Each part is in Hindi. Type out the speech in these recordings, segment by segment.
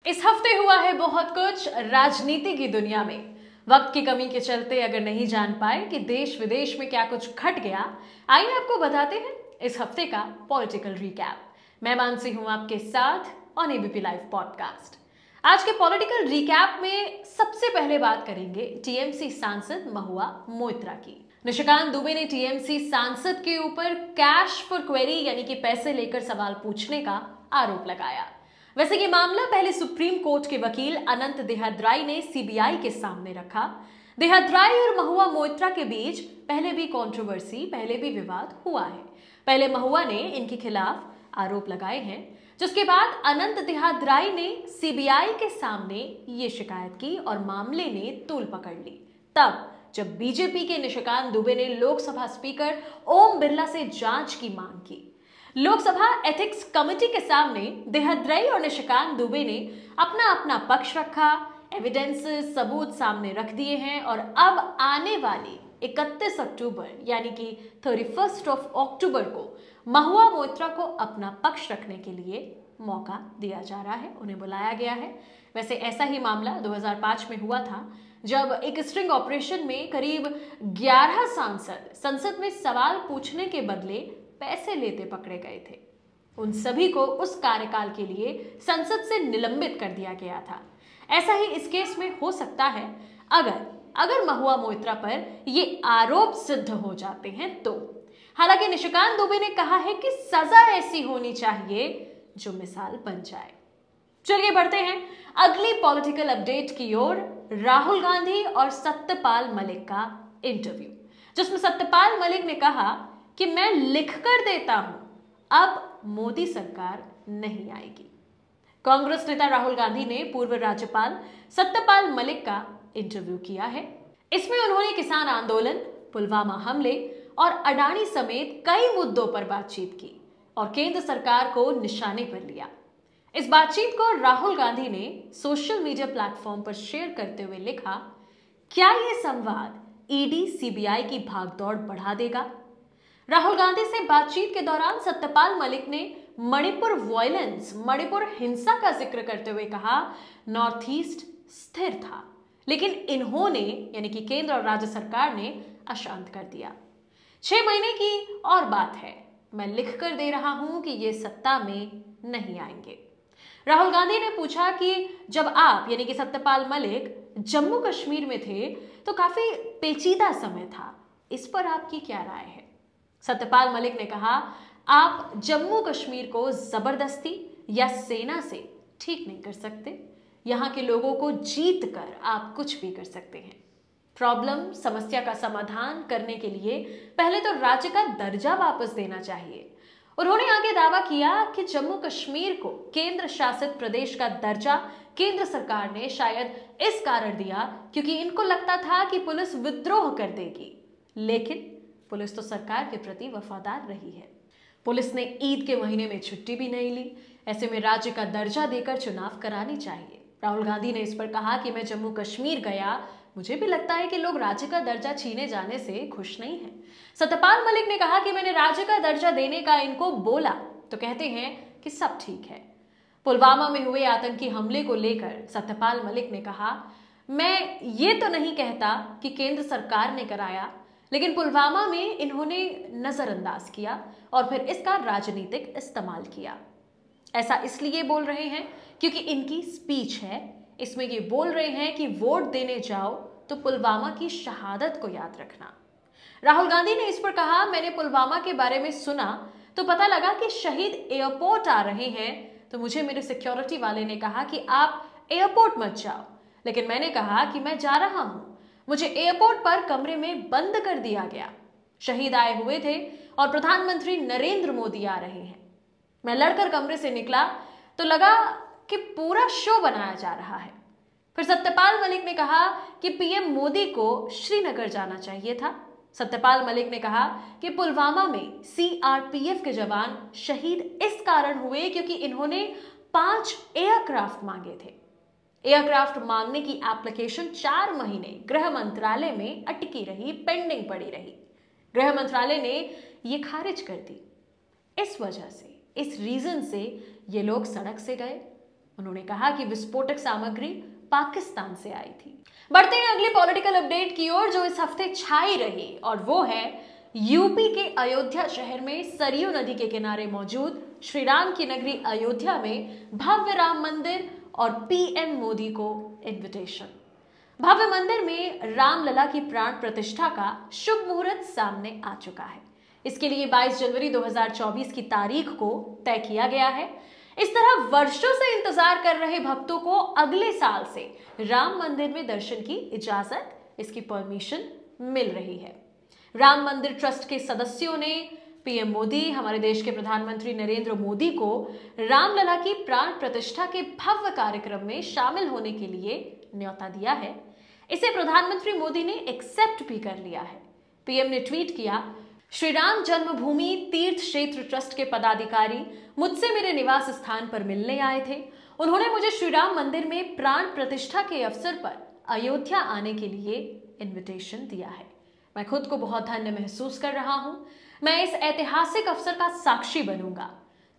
इस हफ्ते हुआ है बहुत कुछ राजनीति की दुनिया में। वक्त की कमी के चलते अगर नहीं जान पाए कि देश विदेश में क्या कुछ घट गया, आइए आपको बताते हैं इस हफ्ते का पॉलिटिकल रिकैप। मैं मानसी हूं आपके साथ ऑन एबीपी लाइव पॉडकास्ट। आज के पॉलिटिकल रिकैप में सबसे पहले बात करेंगे टीएमसी सांसद महुआ मोइत्रा की। निशिकांत दुबे ने टीएमसी सांसद के ऊपर कैश फॉर क्वेरी यानी कि पैसे लेकर सवाल पूछने का आरोप लगाया। वैसे ये मामला पहले सुप्रीम कोर्ट के वकील अनंत देहद्राई ने सीबीआई के सामने रखा। देहद्राई और महुआ मोइत्रा के बीच पहले भी विवाद हुआ है। पहले महुआ ने इनके खिलाफ आरोप लगाए हैं, जिसके बाद अनंत देहद्राई ने सीबीआई के सामने ये शिकायत की और मामले ने तूल पकड़ ली। तब जब बीजेपी के निशिकांत दुबे ने लोकसभा स्पीकर ओम बिरला से जांच की मांग की। लोकसभा एथिक्स कमेटी के सामने देहद्राई और निशिकांत दुबे ने अपना अपना पक्ष रखा, एविडेंसेस सबूत सामने रख दिए हैं और अब आने वाली 31 अक्टूबर यानी कि 31 अक्टूबर को महुआ मोइत्रा को अपना पक्ष रखने के लिए मौका दिया जा रहा है, उन्हें बुलाया गया है। वैसे ऐसा ही मामला 2005 में हुआ था, जब एक स्ट्रिंग ऑपरेशन में करीब 11 सांसद संसद में सवाल पूछने के बदले पैसे लेते पकड़े गए थे। उन सभी को उस कार्यकाल के लिए संसद से निलंबित कर दिया गया था। ऐसा ही इस केस में हो सकता है अगर महुआ मोइत्रा पर ये आरोप सिद्ध हो जाते हैं तो। हालांकि निशिकांत दुबे ने कहा है कि सजा ऐसी होनी चाहिए जो मिसाल बन जाए। चलिए बढ़ते हैं अगली पॉलिटिकल अपडेट की ओर। राहुल गांधी और सत्यपाल मलिक का इंटरव्यू, जिसमें सत्यपाल मलिक ने कहा कि मैं लिख कर देता हूं, अब मोदी सरकार नहीं आएगी। कांग्रेस नेता राहुल गांधी ने पूर्व राज्यपाल सत्यपाल मलिक का इंटरव्यू किया है। इसमें उन्होंने किसान आंदोलन, पुलवामा हमले और अडानी समेत कई मुद्दों पर बातचीत की और केंद्र सरकार को निशाने पर लिया। इस बातचीत को राहुल गांधी ने सोशल मीडिया प्लेटफॉर्म पर शेयर करते हुए लिखा, क्या यह संवाद ईडी सीबीआई की भागदौड़ बढ़ा देगा? राहुल गांधी से बातचीत के दौरान सत्यपाल मलिक ने मणिपुर हिंसा का जिक्र करते हुए कहा, नॉर्थ ईस्ट स्थिर था, लेकिन इन्होंने यानी कि केंद्र और राज्य सरकार ने अशांत कर दिया। 6 महीने की और बात है, मैं लिख कर दे रहा हूं कि ये सत्ता में नहीं आएंगे। राहुल गांधी ने पूछा कि जब आप यानी कि सत्यपाल मलिक जम्मू कश्मीर में थे तो काफी पेचीदा समय था, इस पर आपकी क्या राय है? सत्यपाल मलिक ने कहा, आप जम्मू कश्मीर को जबरदस्ती या सेना से ठीक नहीं कर सकते। यहां के लोगों को जीत कर आप कुछ भी कर सकते हैं। समस्या का समाधान करने के लिए पहले तो राज्य का दर्जा वापस देना चाहिए। उन्होंने आगे दावा किया कि जम्मू कश्मीर को केंद्र शासित प्रदेश का दर्जा केंद्र सरकार ने शायद इस कारण दिया क्योंकि इनको लगता था कि पुलिस विद्रोह कर देगी, लेकिन पुलिस तो सरकार के प्रति वफादार रही है। पुलिस ने ईद के महीने में छुट्टी भी नहीं ली। ऐसे में राज्य का दर्जा देकर चुनाव करानी चाहिए। राहुल गांधी ने इस पर कहा कि मैं जम्मू कश्मीर गया, मुझे भी लगता है कि लोग राज्य का दर्जा छीने जाने से खुश नहीं हैं। सत्यपाल मलिक ने कहा कि मैंने राज्य का दर्जा देने का इनको बोला तो कहते हैं कि सब ठीक है। पुलवामा में हुए आतंकी हमले को लेकर सत्यपाल मलिक ने कहा, मैं ये तो नहीं कहता कि केंद्र सरकार ने कराया, लेकिन पुलवामा में इन्होंने नजरअंदाज किया और फिर इसका राजनीतिक इस्तेमाल किया। ऐसा इसलिए बोल रहे हैं क्योंकि इनकी स्पीच है, इसमें ये बोल रहे हैं कि वोट देने जाओ तो पुलवामा की शहादत को याद रखना। राहुल गांधी ने इस पर कहा, मैंने पुलवामा के बारे में सुना तो पता लगा कि शहीद एयरपोर्ट आ रहे हैं, तो मुझे मेरे सिक्योरिटी वाले ने कहा कि आप एयरपोर्ट मत जाओ, लेकिन मैंने कहा कि मैं जा रहा हूं। मुझे एयरपोर्ट पर कमरे में बंद कर दिया गया। शहीद आए हुए थे और प्रधानमंत्री नरेंद्र मोदी आ रहे हैं। मैं लड़कर कमरे से निकला तो लगा कि पूरा शो बनाया जा रहा है। फिर सत्यपाल मलिक ने कहा कि पीएम मोदी को श्रीनगर जाना चाहिए था। सत्यपाल मलिक ने कहा कि पुलवामा में सीआरपीएफ के जवान शहीद इस कारण हुए क्योंकि इन्होंने 5 एयरक्राफ्ट मांगे थे। एयरक्राफ्ट मांगने की एप्लीकेशन 4 महीने गृह मंत्रालय में अटकी रही, पेंडिंग पड़ी रही। गृह मंत्रालय ने ये खारिज कर दी। इस वजह से, इस रीजन से ये लोग सड़क से गए। उन्होंने कहा कि विस्फोटक सामग्री पाकिस्तान से आई थी। बढ़ते हैं अगली पॉलिटिकल अपडेट की ओर, जो इस हफ्ते छाई रही, और वो है यूपी के अयोध्या शहर में सरयू नदी के किनारे मौजूद श्री राम की नगरी अयोध्या में भव्य राम मंदिर और पीएम मोदी को इन्विटेशन। भव्य मंदिर में रामलला की प्राण प्रतिष्ठा का शुभ मुहूर्त सामने आ चुका है। इसके लिए 22 जनवरी 2024 की तारीख को तय किया गया है। इस तरह वर्षों से इंतजार कर रहे भक्तों को अगले साल से राम मंदिर में दर्शन की इजाजत, इसकी परमिशन मिल रही है। राम मंदिर ट्रस्ट के सदस्यों ने पीएम मोदी, हमारे देश के प्रधानमंत्री नरेंद्र मोदी को रामलला की प्राण प्रतिष्ठा के भव्य कार्यक्रम में शामिल होने के लिए न्योता दिया है। इसे प्रधानमंत्री मोदी ने एक्सेप्ट भी कर लिया है। पीएम ने ट्वीट किया, श्री राम जन्मभूमि तीर्थ क्षेत्र ट्रस्ट के पदाधिकारी मुझसे मेरे निवास स्थान पर मिलने आए थे। उन्होंने मुझे श्री राम मंदिर में प्राण प्रतिष्ठा के अवसर पर अयोध्या आने के लिए इनविटेशन दिया है। मैं खुद को बहुत धन्य महसूस कर रहा हूं। मैं इस ऐतिहासिक अवसर का साक्षी बनूंगा।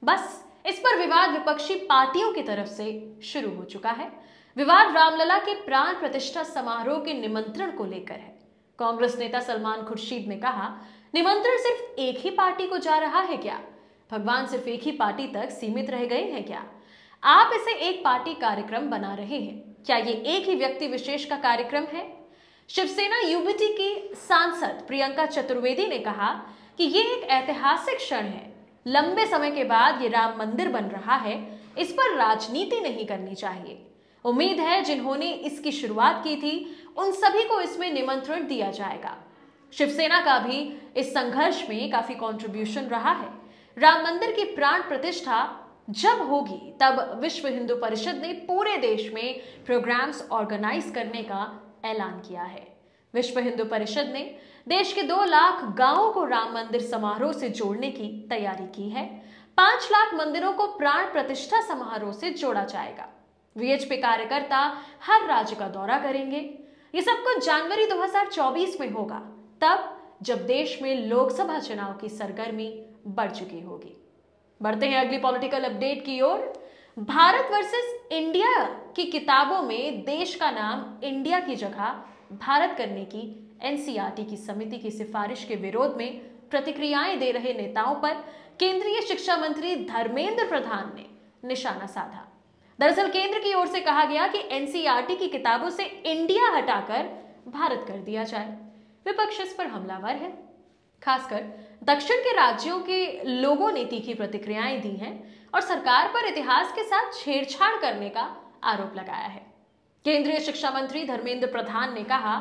बस इस पर विवाद विपक्षी पार्टियों की तरफ से शुरू हो चुका है। विवाद रामलला के प्राण प्रतिष्ठा समारोह के निमंत्रण को लेकर है। कांग्रेस नेता सलमान खुर्शीद ने कहा, निमंत्रण सिर्फ एक ही पार्टी को जा रहा है क्या? भगवान सिर्फ एक ही पार्टी तक सीमित रह गए हैं क्या? आप इसे एक पार्टी कार्यक्रम बना रहे हैं। क्या ये एक ही व्यक्ति विशेष का कार्यक्रम है? शिवसेना यूबीटी की सांसद प्रियंका चतुर्वेदी ने कहा कि ये एक ऐतिहासिक क्षण है। लंबे समय के बाद ये राम मंदिर बन रहा है, इस पर राजनीति नहीं करनी चाहिए। उम्मीद है जिन्होंने इसकी शुरुआत की थी उन सभी को इसमें निमंत्रण दिया जाएगा। शिवसेना का भी इस संघर्ष में काफी कंट्रीब्यूशन रहा है। राम मंदिर की प्राण प्रतिष्ठा जब होगी तब विश्व हिंदू परिषद ने पूरे देश में प्रोग्राम्स ऑर्गेनाइज करने का ऐलान किया है। विश्व हिंदू परिषद ने देश के 2 लाख गांवों को राम मंदिर समारोह से जोड़ने की तैयारी की है। 5 लाख मंदिरों को प्राण प्रतिष्ठा समारोह से जोड़ा जाएगा। वीएचपी कार्यकर्ता हर राज्य का दौरा करेंगे। ये सब कुछ जनवरी 2024 में होगा, तब जब देश में लोकसभा चुनाव की सरगर्मी बढ़ चुकी होगी। बढ़ते हैं अगली पॉलिटिकल अपडेट की ओर। भारत वर्सेस इंडिया की किताबों में देश का नाम इंडिया की जगह भारत करने की एनसीईआरटी की समिति की सिफारिश के विरोध में प्रतिक्रियाएं दे रहे नेताओं पर केंद्रीय शिक्षा मंत्री धर्मेंद्र प्रधान ने निशाना साधा। दरअसल केंद्र की ओर से कहा गया कि एनसीईआरटी की किताबों से इंडिया हटाकर भारत कर दिया जाए। विपक्ष इस पर हमलावर है। खासकर दक्षिण के राज्यों के लोगों ने तीखी प्रतिक्रियाएं दी हैं और सरकार पर इतिहास के साथ छेड़छाड़ करने का आरोप लगाया है। केंद्रीय शिक्षा मंत्री धर्मेंद्र प्रधान ने कहा,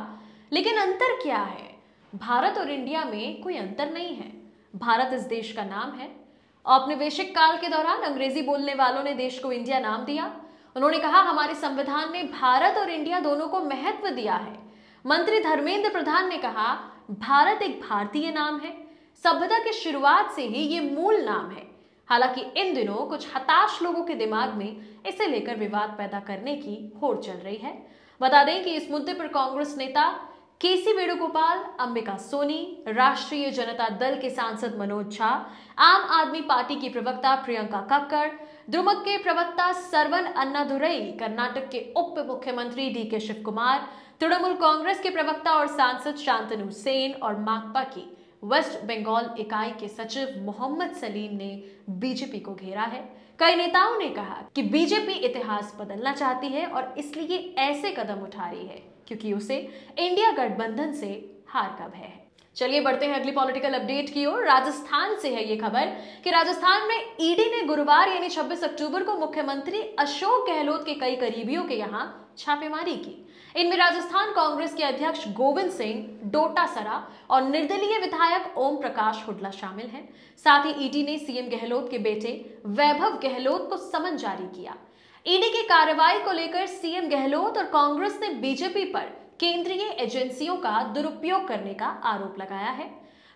लेकिन अंतर क्या है? भारत और इंडिया में कोई अंतर नहीं है। भारत इस देश का नाम है। औपनिवेशिक काल के दौरान अंग्रेजी बोलने वालों ने देश को इंडिया नाम दिया। उन्होंने कहा, हमारे संविधान ने भारत और इंडिया दोनों को महत्व दिया है। मंत्री धर्मेंद्र प्रधान ने कहा, भारत एक भारतीय नाम है। सभ्यता की शुरुआत से ही ये मूल नाम है। हालांकि इन दिनों कुछ हताश लोगों के दिमाग में इसे लेकर विवाद पैदा करने की होड़ चल रही है। बता दें कि इस मुद्दे पर कांग्रेस नेता केसी वेणुगोपाल, अंबिका सोनी, राष्ट्रीय जनता दल के सांसद मनोज झा, आम आदमी पार्टी की प्रवक्ता प्रियंका कक्कड़, द्रुमक के प्रवक्ता सरवन अन्नादुरई, कर्नाटक के उप मुख्यमंत्री डीके शिव कुमार, तृणमूल कांग्रेस के प्रवक्ता और सांसद शांतनु सेन और माकपा की वेस्ट बंगाल इकाई के सचिव मोहम्मद सलीम ने बीजेपी को घेरा है। कई नेताओं ने कहा कि बीजेपी इतिहास बदलना चाहती है और इसलिए ऐसे कदम उठा रही है क्योंकि उसे इंडिया गठबंधन से हार का भय है। चलिए बढ़ते हैं अगली पॉलिटिकल अपडेट की ओर। राजस्थान से है ये खबर कि राजस्थान में ईडी ने गुरुवार यानी 26 अक्टूबर को मुख्यमंत्री अशोक गहलोत के कई करीबियों के यहां छापेमारी की। इनमें राजस्थान कांग्रेस के अध्यक्ष गोविंद सिंह डोटासरा और निर्दलीय विधायक ओम प्रकाश हुड्डा शामिल हैं। साथ ही ईडी ने सीएम गहलोत के बेटे वैभव गहलोत को समन जारी किया। ईडी की कार्रवाई को लेकर सीएम गहलोत और कांग्रेस ने बीजेपी पर केंद्रीय एजेंसियों का दुरुपयोग करने का आरोप लगाया है।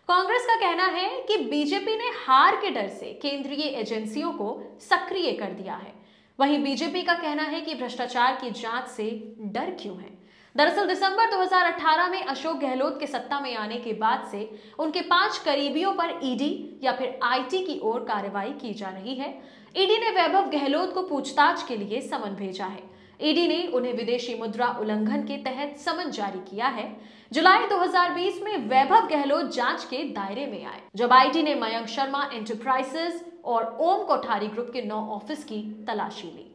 कांग्रेस का कहना है कि बीजेपी ने हार के डर से केंद्रीय एजेंसियों को सक्रिय कर दिया है। वहीं बीजेपी का कहना है कि भ्रष्टाचार की जांच से डर क्यों है। दरअसल दिसंबर 2018 में अशोक गहलोत के सत्ता में आने के बाद से उनके 5 करीबियों पर ईडी या फिर आईटी की ओर कार्रवाई की जा रही है। ईडी ने वैभव गहलोत को पूछताछ के लिए समन भेजा है। ईडी ने उन्हें विदेशी मुद्रा उल्लंघन के तहत समन जारी किया है। जुलाई 2020 में वैभव गहलोत जांच के दायरे में आए, जब आईटी ने मयंक शर्मा एंटरप्राइजेस और ओम कोठारी ग्रुप के 9 ऑफिस की तलाशी ली।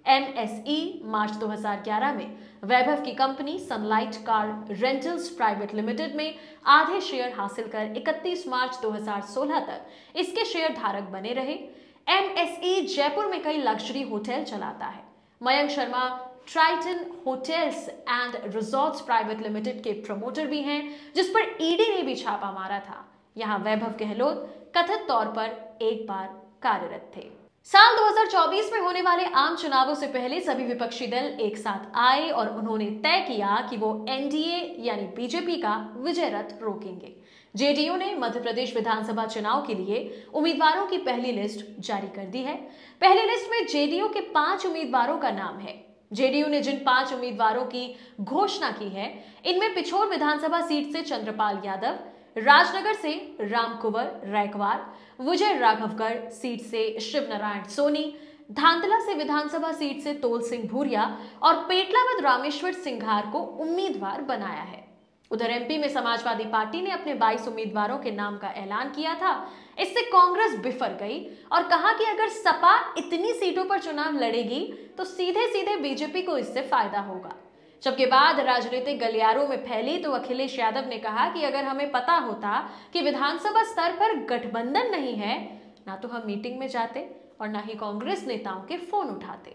एनएसई मार्च 2011 में वैभव की company sunlight car rentals private limited में आधे शेयर हासिल कर 31 मार्च 2016 तक इसके शेयर धारक बने रहे। एनएसई जयपुर में कई लग्जरी होटल चलाता है। Mayank Sharma Triton hotels and resorts private limited के प्रमोटर भी हैं, जिस पर ईडी ने भी छापा मारा था। यहां वैभव गहलोत कथित तौर पर एक बार कार्यरत थे। साल 2024 में होने वाले आम चुनावों से पहले सभी विपक्षी दल एक साथ आए और उन्होंने तय किया कि वो एनडीए यानी बीजेपी का विजय रथ रोकेंगे। जेडीयू ने मध्य प्रदेश विधानसभा चुनाव के लिए उम्मीदवारों की पहली लिस्ट जारी कर दी है। पहली लिस्ट में जेडीयू के 5 उम्मीदवारों का नाम है। जेडीयू ने जिन 5 उम्मीदवारों की घोषणा की है, इनमें पिछोर विधानसभा सीट से चंद्रपाल यादव, राजनगर से रामकुंवर रैकवार, विजय राघवगढ़ सीट से शिवनारायण सोनी, धांधला से विधानसभा सीट से तोल सिंह भूरिया और पेटलावद रामेश्वर सिंघार को उम्मीदवार बनाया है। उधर एमपी में समाजवादी पार्टी ने अपने 22 उम्मीदवारों के नाम का ऐलान किया था। इससे कांग्रेस बिफर गई और कहा कि अगर सपा इतनी सीटों पर चुनाव लड़ेगी तो सीधे सीधे बीजेपी को इससे फायदा होगा। जबकि बात राजनीतिक गलियारों में फैली तो अखिलेश यादव ने कहा कि अगर हमें पता होता कि विधानसभा स्तर पर गठबंधन नहीं है, ना तो हम मीटिंग में जाते और ना ही कांग्रेस नेताओं के फोन उठाते।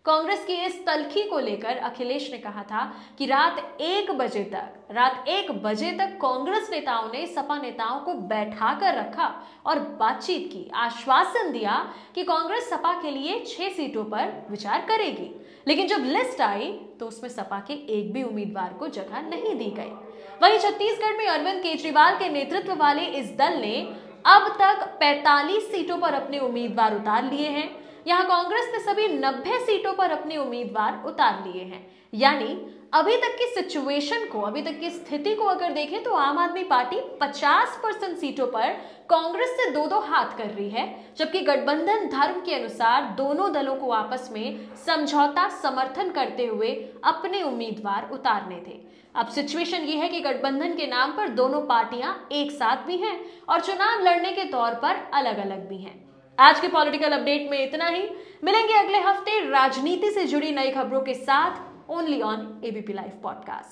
कांग्रेस की इस तल्खी को लेकर अखिलेश ने कहा था कि रात 1 बजे तक कांग्रेस नेताओं ने सपा नेताओं को बैठा कर रखा और बातचीत की, आश्वासन दिया कि कांग्रेस सपा के लिए 6 सीटों पर विचार करेगी। लेकिन जब लिस्ट आई तो उसमें सपा के एक भी उम्मीदवार को जगह नहीं दी गई। वहीं छत्तीसगढ़ में अरविंद केजरीवाल के नेतृत्व वाले इस दल ने अब तक 45 सीटों पर अपने उम्मीदवार उतार लिए हैं। यहां कांग्रेस ने सभी 90 सीटों पर अपने उम्मीदवार उतार लिए हैं। यानी अभी तक की सिचुएशन को, अभी तक की स्थिति को अगर देखें तो आम आदमी पार्टी 50% सीटों पर कांग्रेस से 2-2 हाथ कर रही है, जबकि गठबंधन धर्म के अनुसार दोनों दलों को आपस में समझौता समर्थन करते हुए अपने उम्मीदवार उतारने थे। अब सिचुएशन ये है कि गठबंधन के नाम पर दोनों पार्टियां एक साथ भी हैं और चुनाव लड़ने के तौर पर अलग अलग भी हैं। आज के पॉलिटिकल अपडेट में इतना ही। मिलेंगे अगले हफ्ते राजनीति से जुड़ी नई खबरों के साथ, only on ABP live podcast.